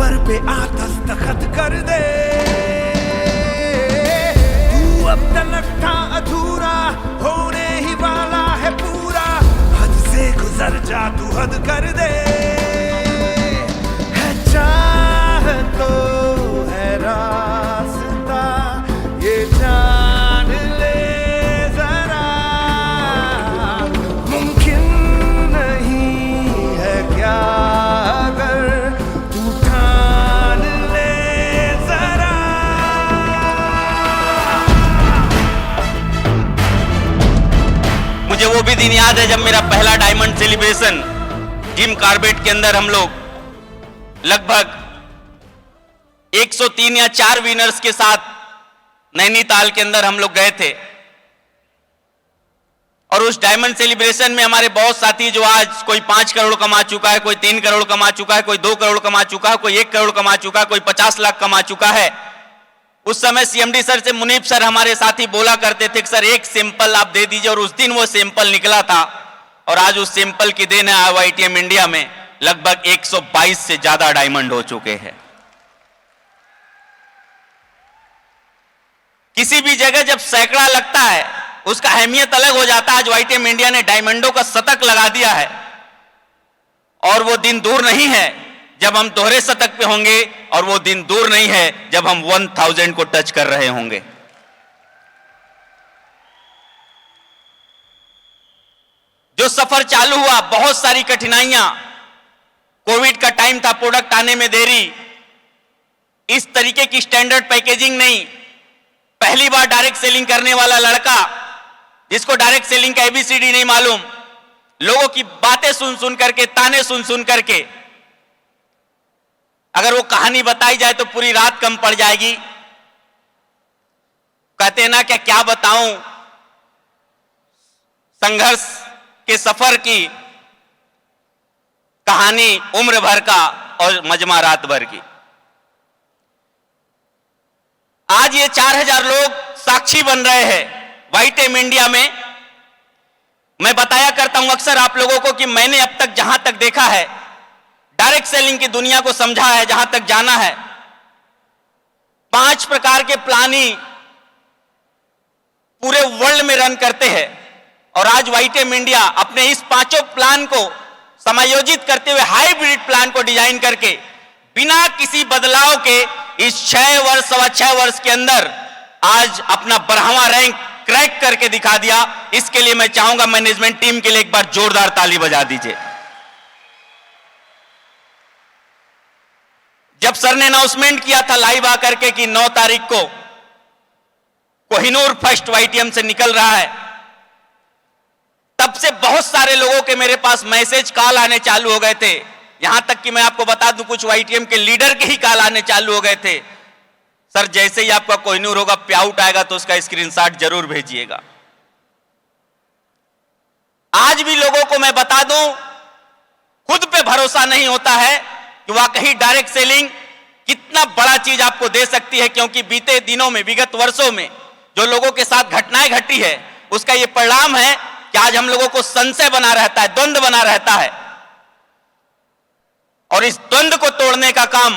Paper पे आ दस्तखत कर दे। तू अब तलक था अधूरा, होने ही वाला है पूरा। हद से गुजर जा, तू हद कर दे। है चाह तो है रास्ता, ये जान ले जरा। मुमकिन नहीं है क्या अगर तू ठान ले जरा। मुझे वो भी दिन याद है जब मेरा पहला डायमंड सेलिब्रेशन जिम कार्बेट के अंदर हम लोग लगभग 103 या 4 विनर्स के साथ नैनीताल के अंदर हम लोग गए थे। और उस डायमंड सेलिब्रेशन में हमारे बहुत साथी जो आज कोई 5 करोड़ कमा चुका है, कोई 3 करोड़ कमा चुका है, कोई 2 करोड़ कमा चुका है, कोई 1 करोड़ कमा चुका है, कोई 50 लाख कमा चुका है। उस समय सीएमडी सर से मुनीब सर हमारे साथी बोला करते थे कि सर एक सैंपल आप दे दीजिए, और उस दिन वो सैंपल निकला था। और आज उस सैंपल की देन है IITM इंडिया में लगभग 122 से ज्यादा डायमंड हो चुके हैं। किसी भी जगह जब सैकड़ा लगता है उसका अहमियत अलग हो जाता है। आज IITM इंडिया ने डायमंडों का शतक लगा दिया है, और वो दिन दूर नहीं है जब हम दोहरे शतक पे होंगे, और वो दिन दूर नहीं है जब हम 1000 को टच कर रहे होंगे। जो सफर चालू हुआ, बहुत सारी कठिनाइयां, कोविड का टाइम था, प्रोडक्ट आने में देरी, इस तरीके की स्टैंडर्ड पैकेजिंग नहीं। पहली बार डायरेक्ट सेलिंग करने वाला लड़का जिसको डायरेक्ट सेलिंग का ABCD नहीं मालूम, लोगों की बातें सुन सुन करके, ताने सुन सुन करके, अगर वो कहानी बताई जाए तो पूरी रात कम पड़ जाएगी। कहते ना क्या बताऊं, संघर्ष के सफर की कहानी उम्र भर का और मजमा रात भर की। आज ये 4000 लोग साक्षी बन रहे हैं IITM इंडिया में। मैं बताया करता हूं अक्सर आप लोगों को कि मैंने अब तक जहां तक देखा है, डायरेक्ट सेलिंग की दुनिया को समझा है, जहां तक जाना है, 5 प्रकार के प्लानी पूरे वर्ल्ड में रन करते हैं। और आज IITM इंडिया अपने इस 5 प्लान को समायोजित करते हुए हाइब्रिड प्लान को डिजाइन करके बिना किसी बदलाव के इस 6 वर्ष, सवा 6 वर्ष के अंदर आज अपना 12वां रैंक क्रैक करके दिखा दिया। इसके लिए मैं चाहूंगा मैनेजमेंट टीम के लिए एक बार जोरदार ताली बजा दीजिए। जब सर ने अनाउंसमेंट किया था लाइव आकर के कि 9 तारीख को कोहिनूर फर्स्ट IITM से निकल रहा है, तब से बहुत सारे लोगों के मेरे पास मैसेज, कॉल आने चालू हो गए थे। यहां तक कि मैं आपको बता दूं, कुछ IITM के लीडर के ही कॉल आने चालू हो गए थे, सर जैसे ही आपका कोहिनूर होगा, पे आउट आएगा तो उसका स्क्रीनशॉट जरूर भेजिएगा। आज भी लोगों को मैं बता दूं, खुद पे भरोसा नहीं होता है कि वाकई डायरेक्ट सेलिंग कितना बड़ा चीज आपको दे सकती है। क्योंकि बीते दिनों में, विगत वर्षों में जो लोगों के साथ घटनाएं घटी है, उसका यह परिणाम है कि आज हम लोगों को संशय बना रहता है, द्वंद्व बना रहता है। और इस द्वंद्व को तोड़ने का काम,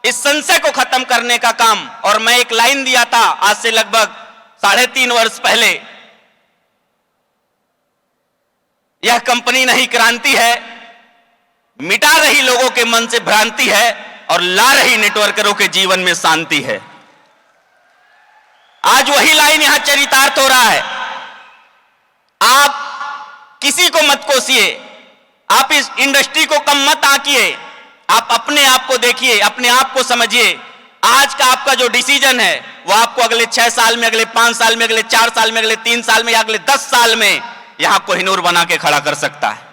इस संशय को खत्म करने का काम, और मैं एक लाइन दिया था आज से लगभग 3.5 वर्ष पहले, यह कंपनी नहीं क्रांति है, मिटा रही लोगों के मन से भ्रांति है और ला रही नेटवर्करों के जीवन में शांति है। आज वही लाइन यहां चरितार्थ हो रहा है। आप किसी को मत कोसिए, आप इस इंडस्ट्री को कम मत आंकिए, आप अपने आप को देखिए, अपने आप को समझिए। आज का आपका जो डिसीजन है वो आपको अगले 6 साल में, अगले 5 साल में, अगले 4 साल में, अगले 3 साल में या अगले 10 साल में यहां कोहिनूर बना के खड़ा कर सकता है।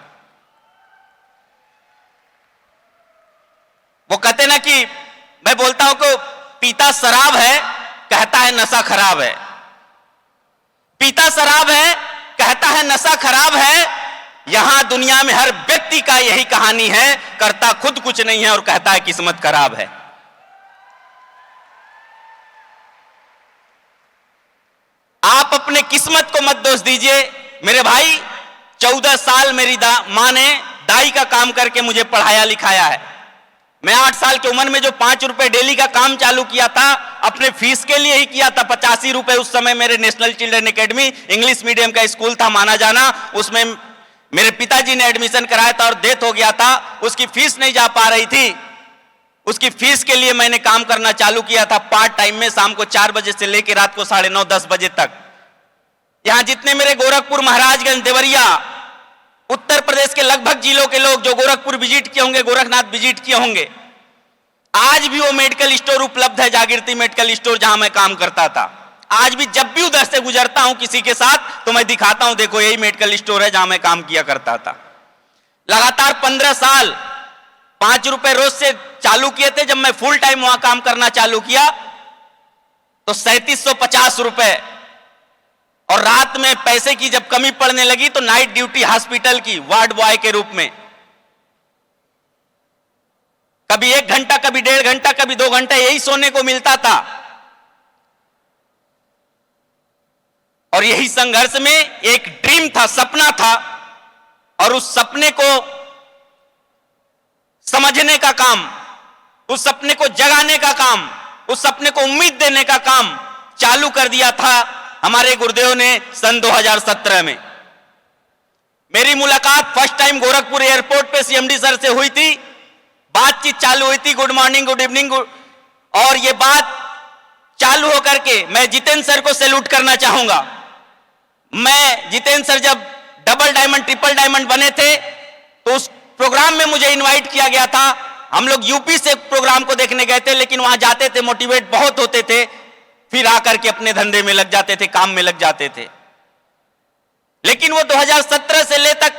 वो कहते ना कि मैं बोलता हूं कि पीता शराब है, कहता है नशा खराब है। पीता शराब है, कहता है नशा खराब है। यहां दुनिया में हर व्यक्ति का यही कहानी है, करता खुद कुछ नहीं है और कहता है किस्मत खराब है। आप अपने किस्मत को मत दोष दीजिए मेरे भाई। 14 साल मेरी मां ने दाई का काम करके मुझे पढ़ाया लिखाया है। मैं 8 साल की उम्र में जो 5 रुपए डेली का काम चालू किया था, अपने फीस के लिए ही किया था। 85 रुपए उस समय मेरे national children academy English medium का स्कूल था माना जाना, उसमें मेरे पिताजी ने एडमिशन कराया था और डेथ हो गया था, उसकी फीस नहीं जा पा रही थी। उसकी फीस के लिए मैंने काम करना चालू किया था पार्ट टाइम में, शाम को 4 बजे से लेकर रात को 9:30-10 बजे तक। यहां जितने मेरे गोरखपुर, महाराजगंज, देवरिया, उत्तर प्रदेश के लगभग जिलों के लोग जो गोरखपुर विजिट किए होंगे, गोरखनाथ विजिट किए होंगे, आज भी वो मेडिकल स्टोर उपलब्ध है, जागृति मेडिकल स्टोर, जहां मैं काम करता था। आज भी जब भी उधर से गुजरता हूं किसी के साथ तो मैं दिखाता हूं, देखो यही मेडिकल स्टोर है जहां मैं काम किया करता था। लगातार 15 साल 5 रुपए रोज से चालू किए थे। जब मैं फुल टाइम वहां काम करना चालू किया तो 3750 रुपए, और रात में पैसे की जब कमी पड़ने लगी तो नाइट ड्यूटी हॉस्पिटल की वार्ड बॉय के रूप में कभी 1 घंटा, कभी 1.5 घंटा, कभी 2 घंटा यही सोने को मिलता था। और यही संघर्ष में एक ड्रीम था, सपना था, और उस सपने को समझने का काम, उस सपने को जगाने का काम, उस सपने को उम्मीद देने का काम चालू कर दिया था हमारे गुरुदेव ने सन 2017 में। मेरी मुलाकात फर्स्ट टाइम गोरखपुर एयरपोर्ट पे सीएमडी सर से हुई थी। बातचीत चालू हुई थी, गुड मॉर्निंग, गुड इवनिंग, और ये बात चालू होकर के मैं जितेंद्र सर को सैल्यूट करना चाहूंगा। मैं जितेंद्र सर जब डबल डायमंड, ट्रिपल डायमंड बने थे तो उस प्रोग्राम में मुझे इनवाइट किया गया था। हम लोग यूपी से प्रोग्राम को देखने गए थे, लेकिन वहां जाते थे, मोटिवेट बहुत होते थे, फिर आकर के अपने धंधे में लग जाते थे, काम में लग जाते थे। लेकिन वो 2017 से ले तक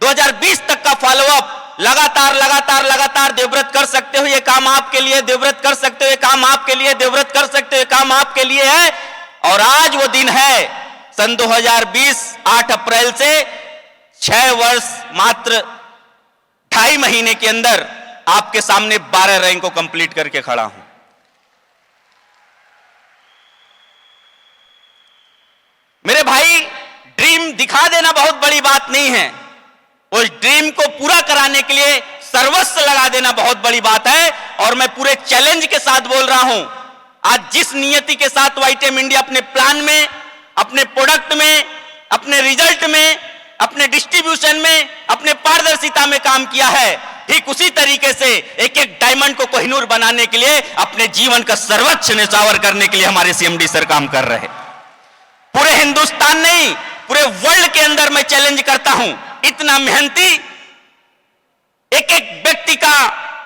2020 तक का फॉलोअप लगातार लगातार लगातार, देवव्रत कर सकते हो ये काम आपके लिए, देवव्रत कर सकते हो ये काम आपके लिए, देवव्रत कर सकते हो ये काम आपके लिए है। और आज वो दिन है, सन 2020 8 अप्रैल से 6 वर्ष मात्र 2.5 महीने के अंदर आपके सामने 12 रैंक को कंप्लीट करके खड़ा हूं। मेरे भाई, ड्रीम दिखा देना बहुत बड़ी बात नहीं है, उस ड्रीम को पूरा कराने के लिए सर्वस्व लगा देना बहुत बड़ी बात है। और मैं पूरे चैलेंज के साथ बोल रहा हूं, आज जिस नियति के साथ वाईटीएम इंडिया अपने प्लान में, अपने प्रोडक्ट में, अपने रिजल्ट में, अपने डिस्ट्रीब्यूशन में, अपने पारदर्शिता में काम किया है, ठीक उसी तरीके से एक एक डायमंड को कोहिनूर बनाने के लिए, अपने जीवन का सर्वोच्च न्यौछावर करने के लिए हमारे सीएमडी सर काम कर रहे हैं। पूरे हिंदुस्तान नहीं, पूरे वर्ल्ड के अंदर मैं चैलेंज करता हूं, इतना मेहनती, एक एक व्यक्ति का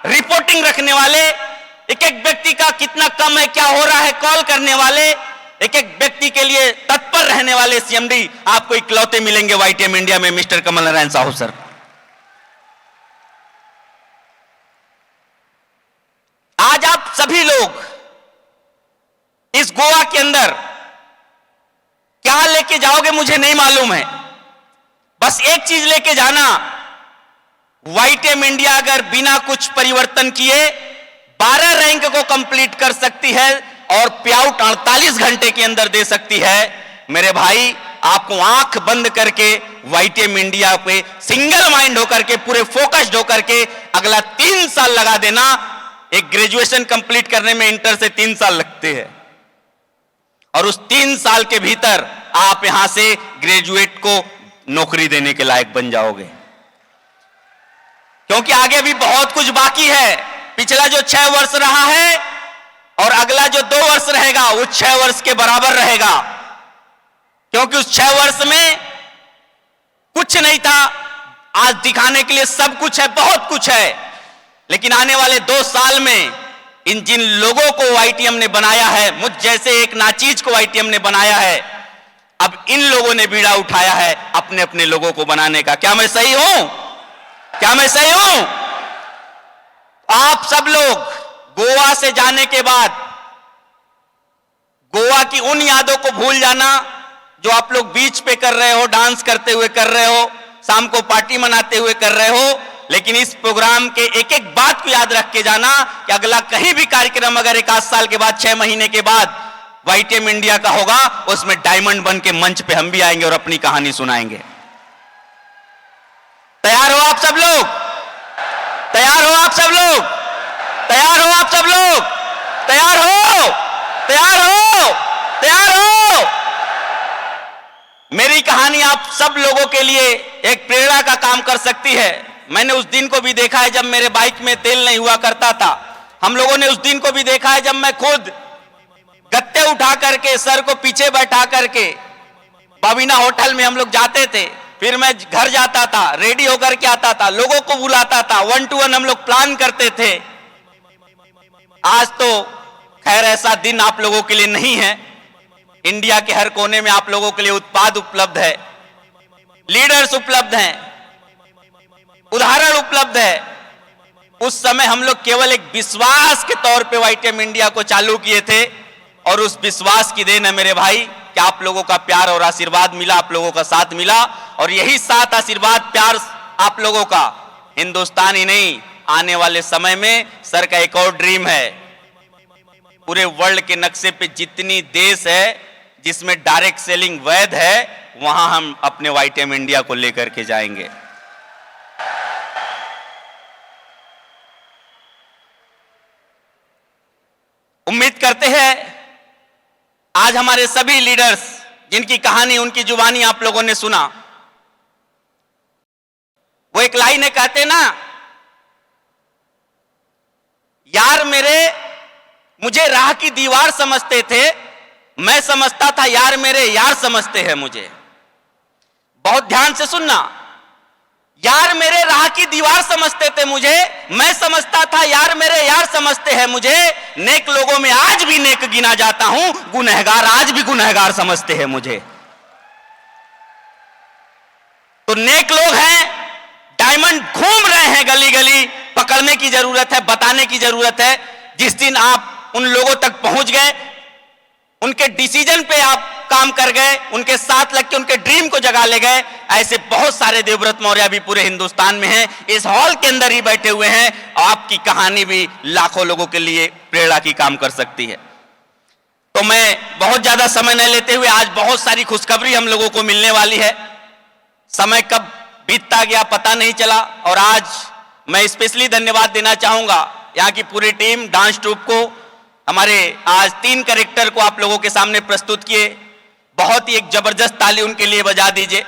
रिपोर्टिंग रखने वाले, एक एक व्यक्ति का कितना कम है, क्या हो रहा है, कॉल करने वाले, एक एक व्यक्ति के लिए तत्पर रहने वाले सीएमडी आपको इकलौते मिलेंगे वाईटीएम इंडिया में, मिस्टर कमल नारायण साहू सर। आज आप सभी लोग इस गोवा के अंदर क्या लेके जाओगे मुझे नहीं मालूम है, बस एक चीज लेके जाना, वाईटीएम इंडिया अगर बिना कुछ परिवर्तन किए 12 रैंक को कंप्लीट कर सकती है और पेआउट 48 घंटे के अंदर दे सकती है। मेरे भाई, आपको आंख बंद करके वाईटीएम इंडिया पे सिंगल माइंड होकर के, पूरे फोकस्ड होकर के अगला 3 साल लगा देना। एक ग्रेजुएशन कंप्लीट करने में इंटर से 3 साल लगते हैं, और उस 3 साल के भीतर आप यहां से ग्रेजुएट को नौकरी देने के लायक बन जाओगे, क्योंकि आगे भी बहुत कुछ बाकी है। पिछला जो 6 वर्ष रहा है और अगला जो 2 वर्ष रहेगा वो 6 वर्ष के बराबर रहेगा, क्योंकि उस 6 वर्ष में कुछ नहीं था, आज दिखाने के लिए सब कुछ है, बहुत कुछ है। लेकिन आने वाले 2 साल में इन जिन लोगों को वाईटीएम ने बनाया है, मुझ जैसे एक नाचीज को वाईटीएम ने बनाया है, अब इन लोगों ने बीड़ा उठाया है अपने अपने लोगों को बनाने का। क्या मैं सही हूं? क्या मैं सही हूं? आप सब लोग गोवा से जाने के बाद गोवा की उन यादों को भूल जाना जो आप लोग बीच पे कर रहे हो, डांस करते हुए कर रहे हो, शाम को पार्टी मनाते हुए कर रहे हो, लेकिन इस प्रोग्राम के एक एक बात को याद रख के जाना कि अगला कहीं भी कार्यक्रम अगर 1 आध साल के बाद, 6 महीने के बाद वाईटीएम इंडिया का होगा, उसमें डायमंड बन के मंच पे हम भी आएंगे और अपनी कहानी सुनाएंगे। तैयार हो आप सब लोग? तैयार हो आप सब लोग? सब लोग तैयार हो? तैयार हो? तैयार हो? मेरी कहानी आप सब लोगों के लिए एक प्रेरणा का काम कर सकती है। मैंने उस दिन को भी देखा है जब मेरे बाइक में तेल नहीं हुआ करता था। हम लोगों ने उस दिन को भी देखा है जब मैं खुद गत्ते उठा करके, सर को पीछे बैठा करके बाबीना होटल में हम लोग जाते थे। फिर मैं घर जाता था, रेडी होकर के आता था, लोगों को बुलाता था, 1 to 1 हम लोग प्लान करते थे। आज तो खैर ऐसा दिन आप लोगों के लिए नहीं है। इंडिया के हर कोने में आप लोगों के लिए उत्पाद उपलब्ध है, लीडर्स उपलब्ध हैं, उदाहरण उपलब्ध है। उस समय हम लोग केवल एक विश्वास के तौर पे YTM इंडिया को चालू किए थे और उस विश्वास की देन है मेरे भाई कि आप लोगों का प्यार और आशीर्वाद मिला, आप लोगों का साथ मिला। और यही साथ, आशीर्वाद, प्यार आप लोगों का हिंदुस्तान ही नहीं, आने वाले समय में सर का एक और ड्रीम है, पूरे वर्ल्ड के नक्शे पे जितनी देश है जिसमें डायरेक्ट सेलिंग वैध है, वहां हम अपने YTM इंडिया को लेकर के जाएंगे। उम्मीद करते हैं आज हमारे सभी लीडर्स जिनकी कहानी, उनकी जुबानी आप लोगों ने सुना, वो एक लाइन है, कहते ना, यार मेरे मुझे राह की दीवार समझते थे, मैं समझता था यार मेरे यार समझते हैं मुझे। बहुत ध्यान से सुनना, यार मेरे राह की दीवार समझते थे मुझे, मैं समझता था यार मेरे यार समझते हैं मुझे। नेक लोगों में आज भी नेक गिना जाता हूं, गुनहगार आज भी गुनहगार समझते हैं मुझे। तो नेक लोग हैं, डायमंड घूम रहे हैं गली गली, पकड़ने की जरूरत है, बताने की जरूरत है। जिस दिन आप उन लोगों तक पहुंच गए, उनके डिसीजन पे आप काम कर गए, उनके साथ लग के उनके ड्रीम को जगा ले गए, ऐसे बहुत सारे देवव्रत मौर्य भी पूरे हिंदुस्तान में हैं, इस हॉल के अंदर ही बैठे हुए हैं। आपकी कहानी भी लाखों लोगों के लिए प्रेरणा की काम कर सकती है। तो मैं बहुत ज्यादा समय न लेते हुए, आज बहुत सारी खुशखबरी हम लोगों को मिलने वाली है। समय कब बीतता गया पता नहीं चला। और आज मैं स्पेशली धन्यवाद देना चाहूंगा यहाँ की पूरी टीम, डांस ट्रूप को। हमारे आज 3 कैरेक्टर को आप लोगों के सामने प्रस्तुत किए, बहुत ही एक जबरदस्त ताली उनके लिए बजा दीजिए,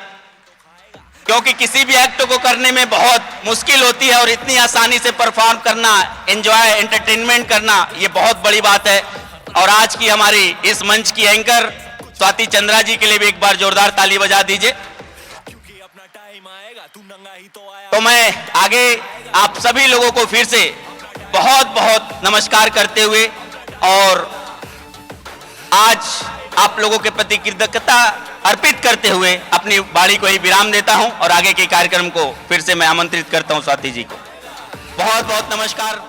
क्योंकि किसी भी एक्ट को करने में बहुत मुश्किल होती है और इतनी आसानी से परफॉर्म करना, एंजॉय, एंटरटेनमेंट करना, ये बहुत बड़ी बात है। और आज की हमारी इस मंच की एंकर स्वाति चंद्रा जी के लिए भी एक बार जोरदार ताली बजा दीजिए। तो मैं आगे आप सभी लोगों को फिर से बहुत बहुत नमस्कार करते हुए और आज आप लोगों के प्रति कृतज्ञता अर्पित करते हुए अपनी वाणी को ही विराम देता हूं और आगे के कार्यक्रम को फिर से मैं आमंत्रित करता हूं स्वाति जी को। बहुत बहुत नमस्कार।